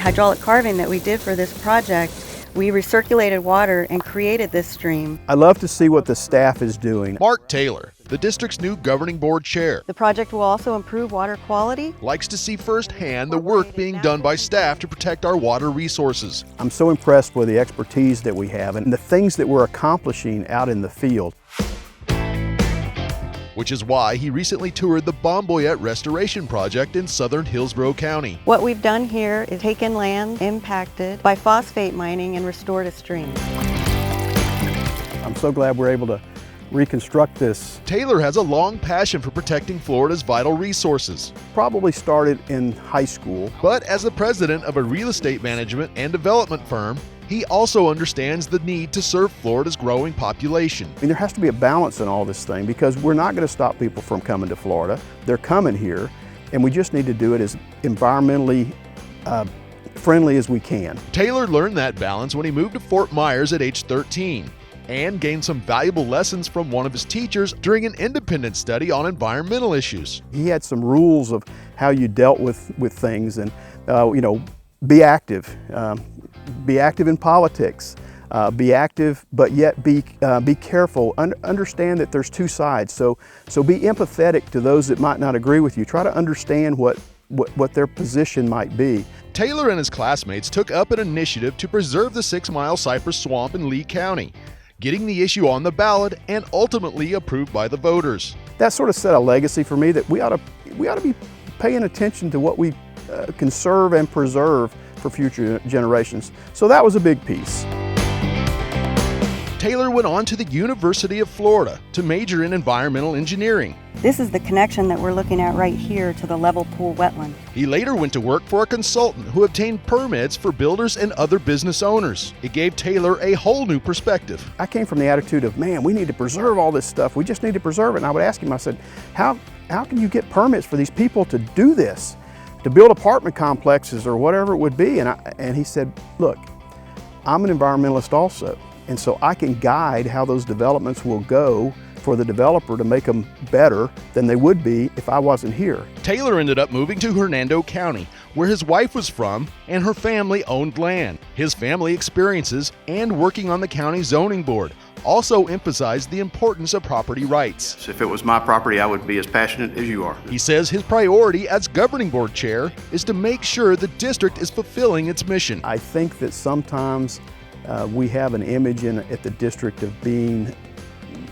hydraulic carving that we did for this project, we recirculated water and created this stream. I love to see what the staff is doing. Mark Taylor, the district's new governing board chair, The project will also improve water quality. likes to see firsthand the work being done by staff to protect our water resources. I'm so impressed with the expertise that we have and the things that we're accomplishing out in the field. Which is why he recently toured the Bomboyette Restoration Project in southern Hillsborough County. What we've done here is taken land impacted by phosphate mining and restored a stream. I'm so glad we're able to reconstruct this. Taylor has a long passion for protecting Florida's vital resources. Probably started in high school. But as the president of a real estate management and development firm, he also understands the need to serve Florida's growing population. I mean, there has to be a balance in all this thing because we're not going to stop people from coming to Florida. They're coming here, and we just need to do it as environmentally friendly as we can. Taylor learned that balance when he moved to Fort Myers at age 13 and gained some valuable lessons from one of his teachers during an independent study on environmental issues. He had some rules of how you dealt with things and, be active. Be active in politics. Be active, but yet be careful. Understand that there's two sides. So be empathetic to those that might not agree with you. Try to understand what their position might be. Taylor and his classmates took up an initiative to preserve the 6 Mile Cypress Swamp in Lee County, getting the issue on the ballot and ultimately approved by the voters. That sort of set a legacy for me that we ought to be paying attention to what we conserve and preserve for future generations. So that was a big piece. Taylor went on to the University of Florida to major in environmental engineering. This is the connection that we're looking at right here to the level pool wetland. He later went to work for a consultant who obtained permits for builders and other business owners. It gave Taylor a whole new perspective. I came from the attitude of, man, we need to preserve all this stuff. We just need to preserve it. And I would ask him, I said, how can you get permits for these people to do this? To build apartment complexes or whatever it would be. And he said, look, I'm an environmentalist also. And so I can guide how those developments will go for the developer to make them better than they would be if I wasn't here. Taylor ended up moving to Hernando County, where his wife was from and her family owned land. His family experiences and working on the county zoning board also emphasized the importance of property rights. If it was my property, I would be as passionate as you are. He says his priority as governing board chair is to make sure the district is fulfilling its mission. I think that sometimes we have an image at the district of being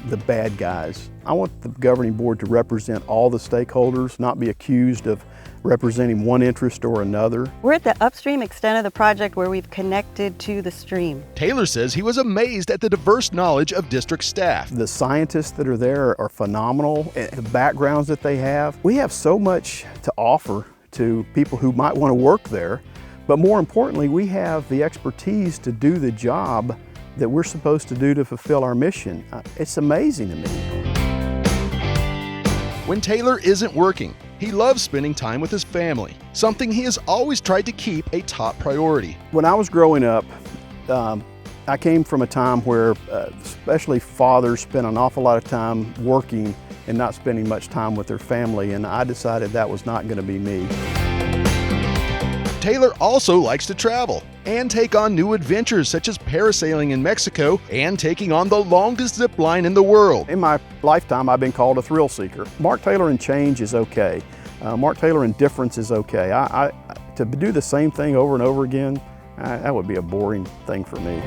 the bad guys. I want the governing board to represent all the stakeholders, not be accused of representing one interest or another. We're at the upstream extent of the project where we've connected to the stream. Taylor says he was amazed at the diverse knowledge of district staff. The scientists that are there are phenomenal, the backgrounds that they have. We have so much to offer to people who might want to work there, but more importantly, we have the expertise to do the job that we're supposed to do to fulfill our mission. It's amazing to me. When Taylor isn't working, he loves spending time with his family, something he has always tried to keep a top priority. When I was growing up, I came from a time where especially fathers spent an awful lot of time working and not spending much time with their family, and I decided that was not going to be me. Taylor also likes to travel and take on new adventures such as parasailing in Mexico and taking on the longest zip line in the world. In my lifetime, I've been called a thrill seeker. Mark Taylor and change is okay. Mark Taylor and difference is okay. To do the same thing over and over again, that would be a boring thing for me.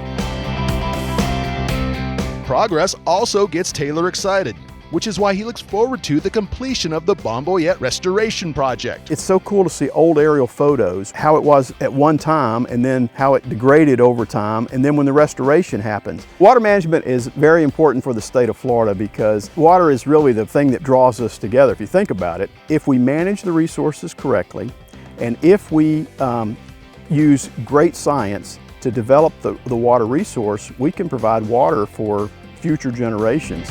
Progress also gets Taylor excited, which is why he looks forward to the completion of the Bomboyette Restoration Project. It's so cool to see old aerial photos, how it was at one time and then how it degraded over time, and then when the restoration happens. Water management is very important for the state of Florida because water is really the thing that draws us together, if you think about it. If we manage the resources correctly, and if we use great science to develop the water resource, we can provide water for future generations.